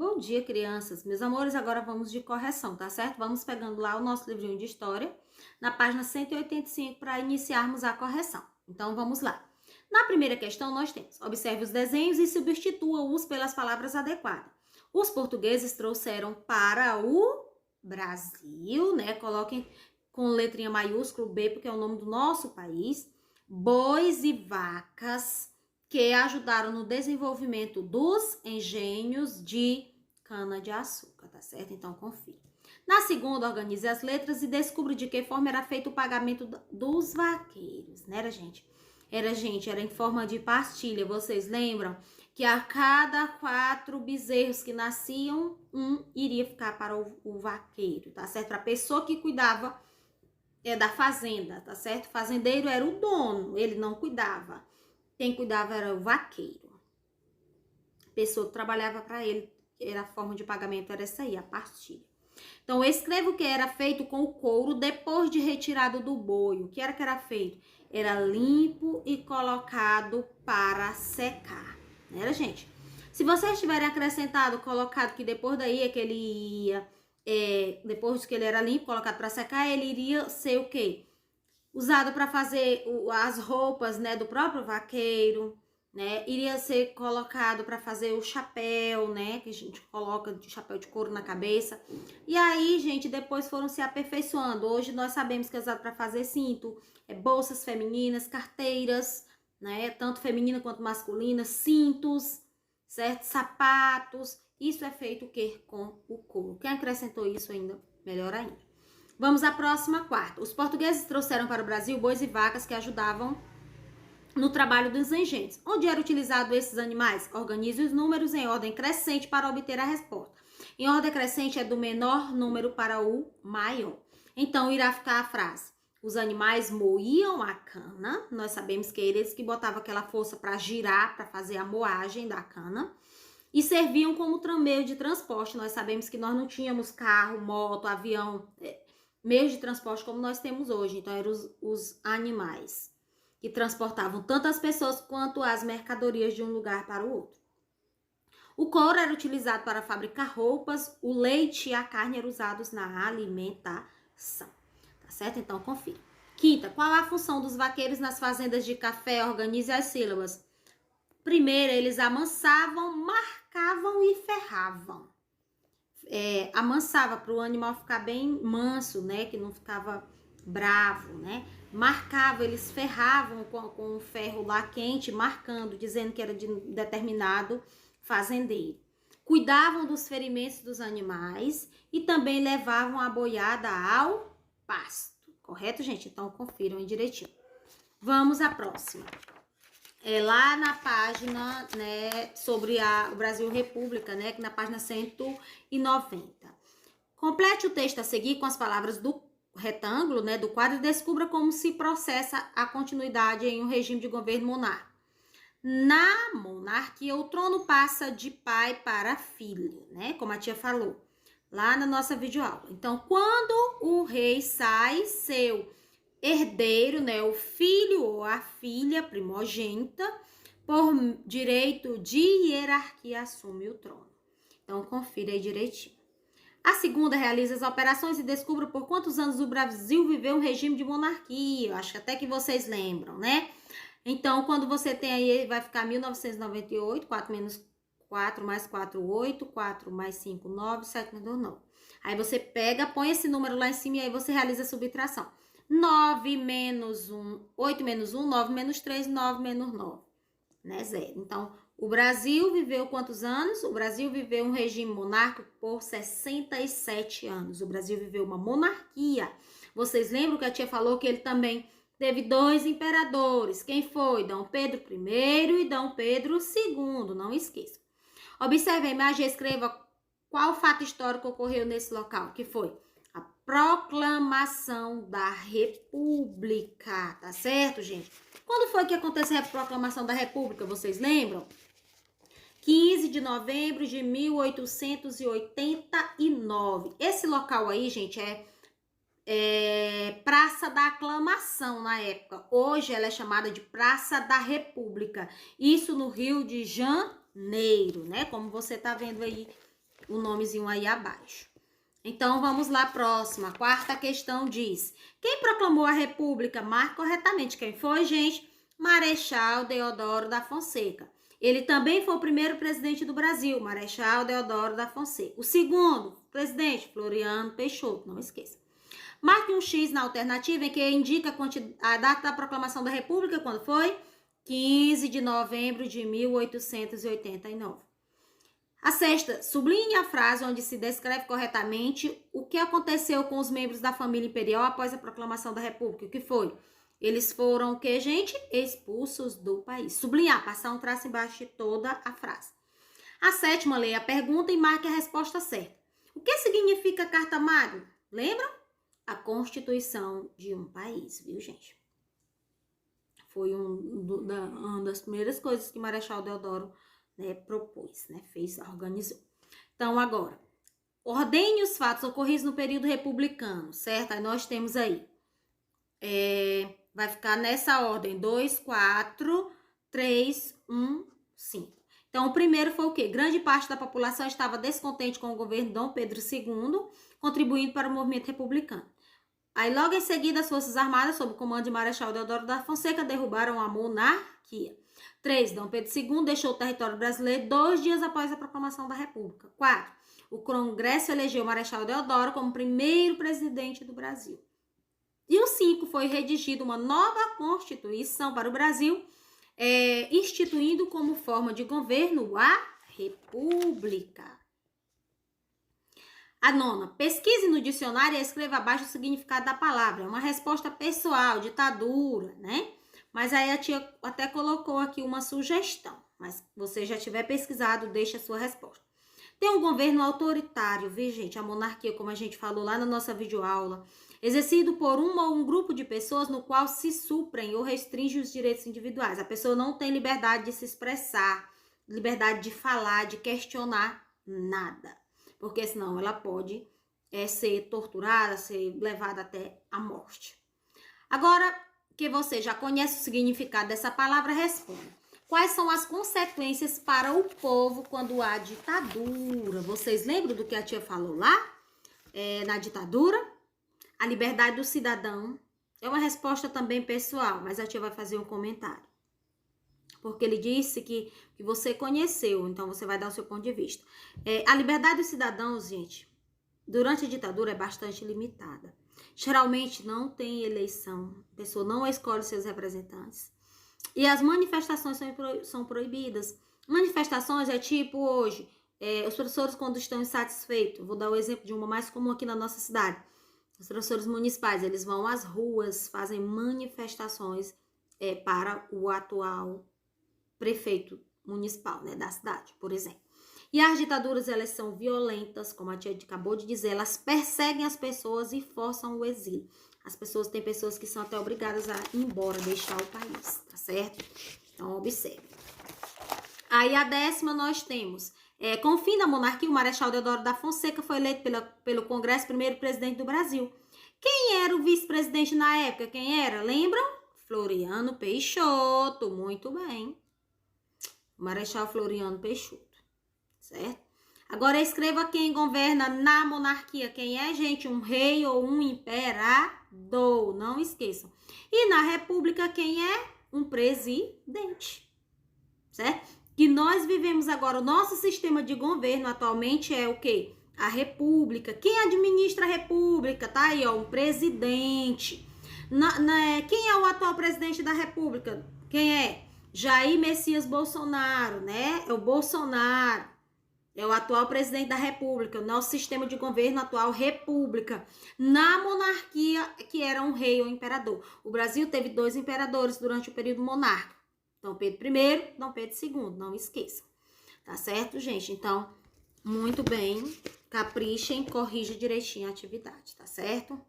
Bom dia, crianças. Meus amores, agora vamos de correção, tá certo? Vamos pegando lá o nosso livrinho de história, na página 185, para iniciarmos a correção. Então, vamos lá. Na primeira questão, nós temos: observe os desenhos e substitua-os pelas palavras adequadas. Os portugueses trouxeram para o Brasil, né? Coloquem com letrinha maiúscula B, porque é o nome do nosso país, bois e vacas que ajudaram no desenvolvimento dos engenhos de cana-de-açúcar, tá certo? Então, confira. Na segunda, organize as letras e descubra de que forma era feito o pagamento dos vaqueiros, né, gente? Era em forma de pastilha. Vocês lembram que a cada 4 bezerros que nasciam, um iria ficar para o vaqueiro, tá certo? Para a pessoa que cuidava da fazenda, tá certo? O fazendeiro era o dono, ele não cuidava. Quem cuidava era o vaqueiro. A pessoa que trabalhava para ele, era a forma de pagamento, era essa aí, a partilha. Então, escreva o que era feito com o couro depois de retirado do boi. O que era feito? Era limpo e colocado para secar. Não era, gente? Se vocês tiverem acrescentado, colocado que depois daí é que ele ia, depois que ele era limpo, colocado para secar, ele iria ser o quê? Usado para fazer as roupas, né, do próprio vaqueiro, né? Iria ser colocado para fazer o chapéu, né, que a gente coloca de chapéu de couro na cabeça. E aí, gente, depois foram se aperfeiçoando. Hoje nós sabemos que é usado para fazer cinto, bolsas femininas, carteiras, né, tanto feminina quanto masculina, cintos, certo? Sapatos. Isso é feito o quê? Com o couro. Quem acrescentou isso ainda, melhor ainda. Vamos à próxima quarta. Os portugueses trouxeram para o Brasil bois e vacas que ajudavam no trabalho dos engenhos. Onde eram utilizados esses animais? Organize os números em ordem crescente para obter a resposta. Em ordem crescente é do menor número para o maior. Então, irá ficar a frase: os animais moíam a cana. Nós sabemos que eles que botavam aquela força para girar, para fazer a moagem da cana. E serviam como meio de transporte. Nós sabemos que nós não tínhamos carro, moto, avião, meios de transporte como nós temos hoje. Então, eram os animais que transportavam tanto as pessoas quanto as mercadorias de um lugar para o outro. O couro era utilizado para fabricar roupas, o leite e a carne eram usados na alimentação. Tá certo? Então, confira. Quinta, qual a função dos vaqueiros nas fazendas de café? Organize as sílabas. Primeiro, eles amansavam, marcavam e ferravam. Amansava para o animal ficar bem manso, né? Que não ficava bravo, né? Marcava, eles ferravam com o ferro lá quente, marcando, dizendo que era de determinado fazendeiro. Cuidavam dos ferimentos dos animais e também levavam a boiada ao pasto. Correto, gente? Então, confiram aí direitinho. Vamos à próxima. Lá na página, né, sobre o Brasil República, né, na página 190. Complete o texto a seguir com as palavras do retângulo, né, do quadro, e descubra como se processa a continuidade em um regime de governo monárquico. Na monarquia, o trono passa de pai para filho, né, como a tia falou, lá na nossa videoaula. Então, quando o rei sai, seu herdeiro, né, o filho ou a filha primogênita, por direito de hierarquia, assume o trono. Então, confira aí direitinho. A segunda, realiza as operações e descubra por quantos anos o Brasil viveu um regime de monarquia. Acho que até que vocês lembram, né? Então, quando você tem aí, vai ficar 1998, 4 menos 4 mais 4, 8, 4 mais 5, 9, 7 menos 9. Aí você pega, põe esse número lá em cima e aí você realiza a subtração. 9 menos 1, 8 menos 1, 9 menos 3, 9 menos 9, né? 0. Então, o Brasil viveu quantos anos? O Brasil viveu um regime monárquico por 67 anos. O Brasil viveu uma monarquia. Vocês lembram que a tia falou que ele também teve 2 imperadores. Quem foi? Dom Pedro I e Dom Pedro II, não esqueça. Observe a imagem e escreva qual fato histórico ocorreu nesse local, que foi a proclamação da República, tá certo, gente? Quando foi que aconteceu a proclamação da República, vocês lembram? 15 de novembro de 1889. Esse local aí, gente, Praça da Aclamação na época. Hoje ela é chamada de Praça da República. Isso no Rio de Janeiro, né? Como você tá vendo aí o nomezinho aí abaixo. Então, vamos lá, próxima. A quarta questão diz: quem proclamou a República? Marque corretamente. Quem foi, gente? Marechal Deodoro da Fonseca. Ele também foi o primeiro presidente do Brasil, Marechal Deodoro da Fonseca. O segundo presidente, Floriano Peixoto, não esqueça. Marque um X na alternativa em que indica a data da proclamação da República, quando foi? 15 de novembro de 1889. A sexta, sublinhe a frase onde se descreve corretamente o que aconteceu com os membros da família imperial após a proclamação da República. O que foi? Eles foram o que, gente? Expulsos do país. Sublinhar, passar um traço embaixo de toda a frase. A sétima, leia a pergunta e marque a resposta certa. O que significa Carta Magna? Lembram? A Constituição de um país, viu, gente? Foi uma das primeiras coisas que Marechal Deodoro, né, propôs, né, organizou. Então, agora, ordene os fatos ocorridos no período republicano, certo? Aí nós temos aí, vai ficar nessa ordem, 2, 4, 3, 1, 5. Então, o primeiro foi o quê? Grande parte da população estava descontente com o governo de Dom Pedro II, contribuindo para o movimento republicano. Aí, logo em seguida, as Forças Armadas, sob o comando de Marechal Deodoro da Fonseca, derrubaram a monarquia. 3. Dom Pedro II deixou o território brasileiro 2 dias após a proclamação da República. 4. O Congresso elegeu Marechal Deodoro como primeiro presidente do Brasil. E o 5. Foi redigida uma nova Constituição para o Brasil, instituindo como forma de governo a República. A nona, pesquise no dicionário e escreva abaixo o significado da palavra. É uma resposta pessoal, ditadura, né? Mas aí a tia até colocou aqui uma sugestão. Mas se você já tiver pesquisado, deixa a sua resposta. Tem um governo autoritário, viu, gente? A monarquia, como a gente falou lá na nossa videoaula, exercido por uma ou um grupo de pessoas no qual se suprem ou restringem os direitos individuais. A pessoa não tem liberdade de se expressar, liberdade de falar, de questionar nada. Porque senão ela pode ser torturada, ser levada até a morte. Agora que você já conhece o significado dessa palavra, responda. Quais são as consequências para o povo quando há ditadura? Vocês lembram do que a tia falou lá? Na ditadura? A liberdade do cidadão. É uma resposta também pessoal, mas a tia vai fazer um comentário. Porque ele disse que você conheceu, então você vai dar o seu ponto de vista. A liberdade dos cidadãos, gente, durante a ditadura é bastante limitada. Geralmente não tem eleição, a pessoa não escolhe seus representantes. E as manifestações são proibidas. Manifestações é tipo hoje, os professores quando estão insatisfeitos, vou dar o exemplo de uma mais comum aqui na nossa cidade. Os professores municipais, eles vão às ruas, fazem manifestações para o atual prefeito municipal, né, da cidade, por exemplo. E as ditaduras, elas são violentas, como a tia acabou de dizer, elas perseguem as pessoas e forçam o exílio. Tem pessoas que são até obrigadas a ir embora, deixar o país, tá certo? Então, observe. Aí, a 10ª, nós temos, com o fim da monarquia, o Marechal Deodoro da Fonseca foi eleito pelo Congresso primeiro presidente do Brasil. Quem era o vice-presidente na época? Quem era? Lembram? Floriano Peixoto, muito bem. Marechal Floriano Peixoto, certo? Agora escreva quem governa na monarquia. Quem é, gente? Um rei ou um imperador, não esqueçam. E na república, quem é? Um presidente, certo? Que nós vivemos agora, o nosso sistema de governo atualmente é o quê? A república. Quem administra a república? Tá aí, ó, um presidente. Quem é o atual presidente da república? Quem é? Jair Messias Bolsonaro, né? É o Bolsonaro. É o atual presidente da república. O nosso sistema de governo atual, república. Na monarquia, que era um rei ou imperador. O Brasil teve 2 imperadores durante o período monárquico. Dom Pedro I, Dom Pedro II. Não esqueçam. Tá certo, gente? Então, muito bem. Caprichem, corrija direitinho a atividade, tá certo?